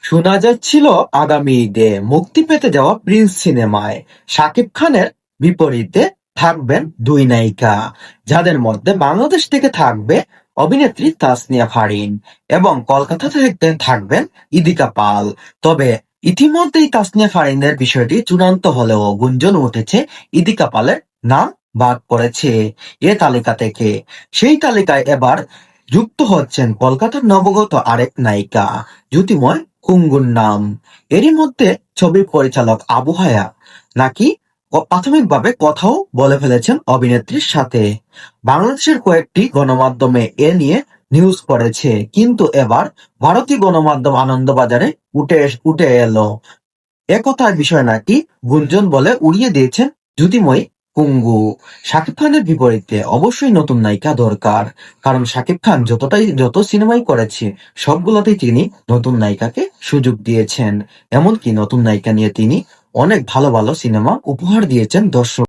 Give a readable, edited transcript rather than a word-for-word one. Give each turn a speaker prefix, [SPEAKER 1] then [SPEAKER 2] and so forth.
[SPEAKER 1] শোনা যাচ্ছিল আগামী ঈদে মুক্তি পেতে যাওয়া প্রিন্স সিনেমায় শাকিব খানের বিপরীতে থাকবেন দুই নায়িকা, যাদের মধ্যে বাংলাদেশ থেকে থাকবে অভিনেত্রী তাসনিয়া ফারিন এবং কলকাতা থেকে থাকবেন ইদিকা পাল। তবে ইতিমধ্যেই তাসনিয়া ফারিনের বিষয়টি চূড়ান্ত হলেও গুঞ্জন উঠেছে ইদিকা পালের নাম বাদ পড়েছে এ তালিকা থেকে। সেই তালিকায় এবার যুক্ত হচ্ছেন কলকাতার নবগত আরেক নায়িকা জ্যোতিময় কুঙ্গুর নাম। এরই মধ্যে ছবির পরিচালক আবু হায়া নাকি প্রাথমিকভাবে কথাও বলে ফেলেছেন অভিনেত্রীর সাথে। বাংলাদেশের কয়েকটি গণমাধ্যমে এ নিয়ে নিউজ করেছে, কিন্তু এবার ভারতীয় গণমাধ্যম আনন্দবাজারে উঠে এলো একথার বিষয় নাকি গুঞ্জন বলে উড়িয়ে দিয়েছেন জ্যোতিময়ী কুঙ্গু। শাকিব খানের বিপরীতে অবশ্যই নতুন নায়িকা দরকার, কারণ শাকিব খান যত সিনেমাই করেছে সবগুলোতেই তিনি নতুন নায়িকাকে সুযোগ দিয়েছেন। এমনকি নতুন নায়িকা নিয়ে তিনি অনেক ভালো ভালো সিনেমা উপহার দিয়েছেন দর্শক।